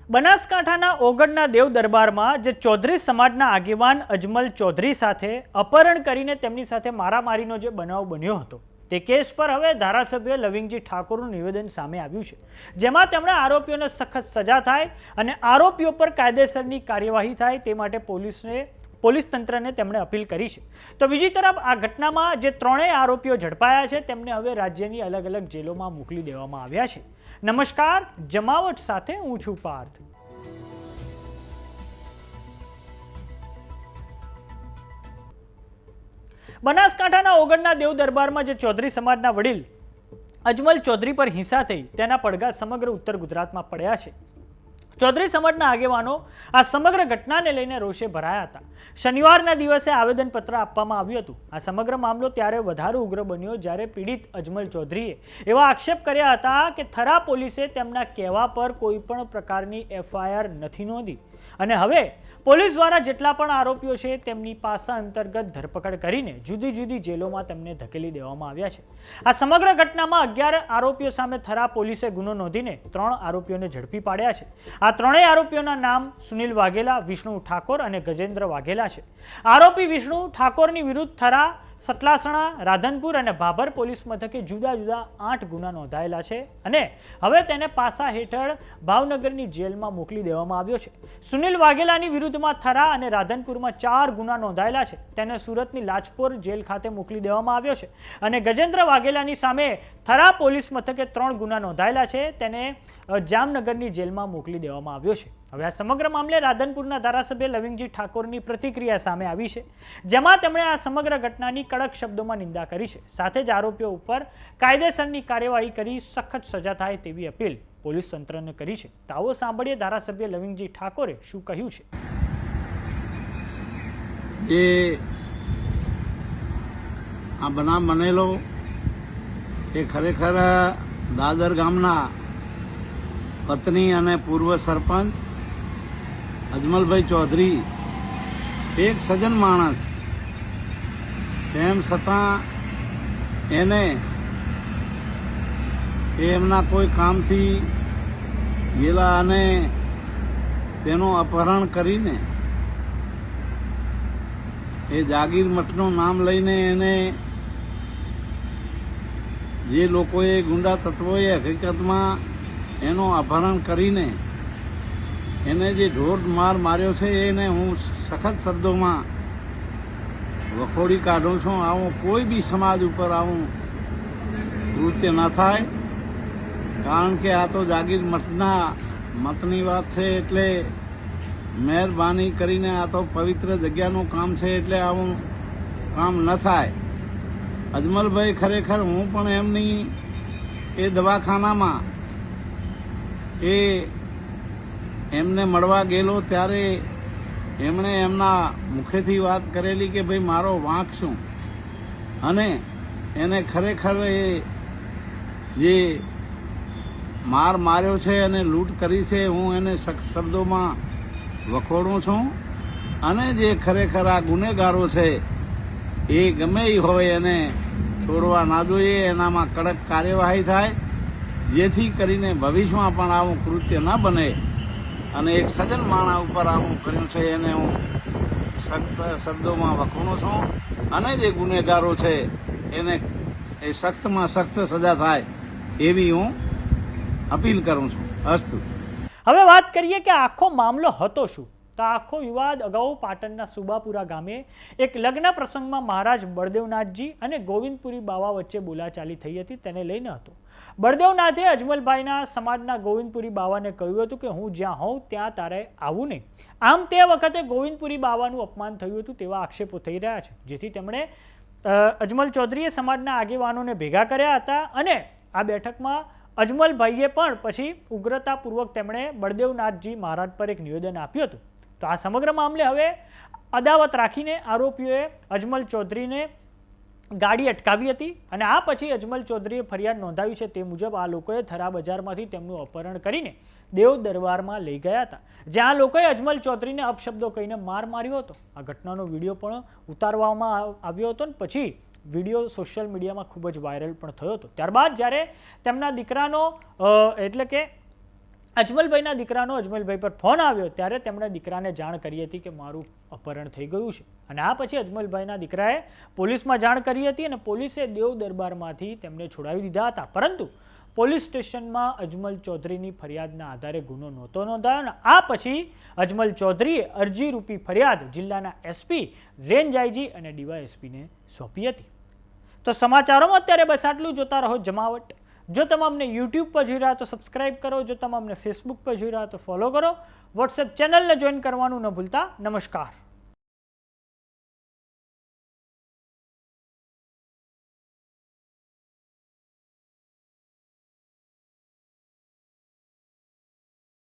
બનાસકાંઠાના ઓગણના દેવ દરબારમાં જે ચૌધરી સમાજના આગેવાન અજમલ ચૌધરી સાથે અપહરણ કરીને તેમની સાથે મારામારીનો જે બનાવ બન્યો હતો તે કેસ પર હવે ધારાસભ્ય લવિંગજી ઠાકોરનું નિવેદન સામે આવ્યું છે, જેમાં તેમણે આરોપીઓને સખત સજા થાય અને આરોપીઓ પર કાયદેસરની કાર્યવાહી થાય તે માટે પોલીસ તંત્રને તેમણે અપીલ કરી છે। તો બીજી તરફ આ ઘટનામાં જે ત્રણેય આરોપીઓ ઝડપાયા છે તેમને હવે રાજ્યની અલગ અલગ જેલોમાં મોકલી દેવામાં આવ્યા છે। નમસ્કાર, જમાવટ સાથે હું છું પાર્થ। બનાસકાંઠાના ઓગણના દેવ દરબારમાં જે ચૌધરી સમાજના વડીલ અજમલ ચૌધરી પર હિંસા થઈ તેના પડઘા સમગ્ર ઉત્તર ગુજરાતમાં પડ્યા છે। ચૌધરી સમાજના આગેવાનો આ સમગ્ર ઘટનાને લઈને રોષે ભરાયા હતા। શનિવારના દિવસે આવેદનપત્ર આપવામાં આવ્યું હતું। આ સમગ્ર મામલો ત્યારે વધારે ઉગ્ર બન્યો જ્યારે પીડિત અજમલ ચૌધરીએ એવા આક્ષેપ કર્યા હતા કે થરા પોલીસે તેમના કહેવા પર કોઈ પણ પ્રકારની FIR નથી નોંધી અને હવે પોલીસ દ્વારા જેટલા પણ આરોપીઓ છે તેમની પાસા અંતર્ગત ધરપકડ કરીને જુદી જુદી જેલોમાં તેમને ધકેલી દેવામાં આવ્યા છે। આ સમગ્ર ઘટનામાં 11 આરોપીઓ સામે થરા પોલીસે ગુનો નોંધીને 3 આરોપીઓને ઝડપી પાડ્યા છે। આ ત્રણેય આરોપીઓના નામ સુનિલ વાઘેલા, વિષ્ણુ ઠાકોર અને ગજેન્દ્ર વાઘેલા છે। આરોપી વિષ્ણુ ઠાકોરની વિરુદ્ધ થરા, સતલાસણા, રાધનપુર અને ભાભર પોલીસ મથકે જુદા જુદા 8 ગુના નોંધાયેલા છે અને હવે તેને પાસા હેઠળ ભાવનગરની જેલમાં મોકલી દેવામાં આવ્યો છે। સુનિલ વાઘેલાની વિરુદ્ધમાં થરા અને રાધનપુરમાં 4 ગુના નોંધાયેલા છે, તેને સુરતની લાજપોર જેલ ખાતે મોકલી દેવામાં આવ્યો છે અને ગજેન્દ્ર વાઘેલાની સામે થરા પોલીસ મથકે 3 ગુના નોંધાયેલા છે, તેને જામનગરની જેલમાં મોકલી દેવામાં આવ્યો છે। હવે આ સમગ્ર મામલે રાધનપુરના ધારાસભ્ય લવિંગજી ઠાકોરની પ્રતિક્રિયા સામે આવી છે, જેમાં તેમણે આ સમગ્ર ઘટનાની કડક શબ્દોમાં નિંદા કરી છે, સાથે જ આરોપીઓ ઉપર કાયદેસરની કાર્યવાહી કરી સખત સજા થાય તેવી અપીલ પોલીસ તંત્રને કરી છે। તો આવો સાંભળીએ ધારાસભ્ય લવિંગજી ઠાકોરે શું કહ્યું છે। આ બનાવ બનેલો એ ખરેખર દાદર ગામના પત્ની અને પૂર્વ સરપંચ અજમલભાઈ ચૌધરી એક સજ્જન માણસ, તેમ છતાં એને એમના કોઈ કામથી ગયેલા અને તેનું અપહરણ કરીને એ જાગીર મઠનું નામ લઈને એને જે લોકોએ ગુંડા તત્વોએ હકીકતમાં એનું અપહરણ કરીને એને જે ઢોર માર માર્યો છે એને હું સખત શબ્દોમાં વખોડી કાઢું છું। આવું કોઈ બી સમાજ ઉપર આવું કૃત્ય ન થાય, કારણ કે આ તો જાગીર મતની વાત છે, એટલે મહેરબાની કરીને આ તો પવિત્ર જગ્યાનું કામ છે, એટલે આવું કામ ન થાય। અજમલભાઈ ખરેખર હું પણ એમની એ દવાખાનામાં એમને મળવા ગયેલો ત્યારે એમણે એમના મુખેથી વાત કરેલી કે ભાઈ મારો વાંક શું, અને એને ખરેખર એ જે માર્યો છે અને લૂંટ કરી છે હું એને શબ્દોમાં વખોડું છું અને જે ખરેખર આ ગુનેગારો છે એ ગમે એ હોય એને છોડવા ના જોઈએ, એનામાં કડક કાર્યવાહી થાય, જેથી કરીને ભવિષ્યમાં પણ આવું કૃત્ય ન બને અને એક સજ્જન માણસ ઉપર આવું કર્યું છે એને હું સખ્ત શબ્દોમાં વખોડું છું અને જે ગુનેગારો છે એને એ સખ્તમાં સખ્ત સજા થાય એવી હું અપીલ કરું છું। અસ્તુ। હવે વાત કરીએ કે આખો મામલો હતો શું। તો આખો વિવાદ અગાઉ પાટણના સુબાપુરા ગામે એક લગ્ન પ્રસંગમાં મહારાજ બળદેવનાથજી અને ગોવિંદપુરી બાવા વચ્ચે બોલાચાલી થઈ હતી, તેને લઈને હતો। બળદેવનાથે અજમલભાઈના સમાજના ગોવિંદપુરી બાવાને કહ્યું હતું કે હું જ્યાં હોઉં ત્યાં તારે આવવું નહીં। આમ તે વખતે ગોવિંદપુરી બાવાનું અપમાન થયું હતું તેવા આક્ષેપો થઈ રહ્યા છે, જેથી તેમણે અજમલ ચૌધરીએ સમાજના આગેવાનોને ભેગા કર્યા હતા અને આ બેઠકમાં અજમલભાઈએ પણ પછી ઉગ્રતાપૂર્વક તેમણે બળદેવનાથજી મહારાજ પર એક નિવેદન આપ્યું હતું। તો આ સમગ્ર મામલે હવે અદાવત રાખીને આરોપીઓએ અજમલ ચૌધરીને ગાડી અટકાવી હતી અને આ પછી અજમલ ચૌધરીએ ફરિયાદ નોંધાવી છે તે મુજબ આ લોકોએ થરા બજારમાંથી તેમનું અપહરણ કરીને દેવ દરબારમાં લઈ ગયા હતા, જ્યાં લોકોએ અજમલ ચૌધરીને અપશબ્દો કહીને માર માર્યો હતો। આ ઘટનાનો વિડીયો પણ ઉતારવામાં આવ્યો હતો અને પછી વિડીયો સોશિયલ મીડિયામાં ખૂબ જ વાયરલ પણ થયો હતો। ત્યારબાદ જ્યારે તેમના દીકરાનો એટલે કે અજમલભાઈના દીકરાનો અજમલભાઈ પર ફોન આવ્યો ત્યારે તેમણે દીકરાને જાણ કરી હતી કે મારું અપહરણ થઈ ગયું છે અને આ પછી અજમલભાઈના દીકરાએ પોલીસમાં જાણ કરી હતી અને પોલીસે દેવ દરબારમાંથી તેમને છોડાવી દીધા હતા, પરંતુ પોલીસ સ્ટેશનમાં અજમલ ચૌધરીની ફરિયાદના આધારે ગુનો નહોતો નોંધાયો અને આ પછી અજમલ ચૌધરીએ અરજીરૂપી ફરિયાદ જિલ્લાના એસપી, રેન્જ આઈજી અને ડીવાયએસપીને સોંપી હતી. તો સમાચારોમાં અત્યારે બસ આટલું. જોતા રહો જમાવટ. જો તમે અમને યુટ્યુબ પર જોઈ રહ્યા તો સબસ્ક્રાઇબ કરો, જો તમે અમને ફેસબુક પર જોઈ રહ્યા તો ફોલો કરો, વોટ્સએપ ચેનલને જોઈન કરવાનું ન ભૂલતા. નમસ્કાર.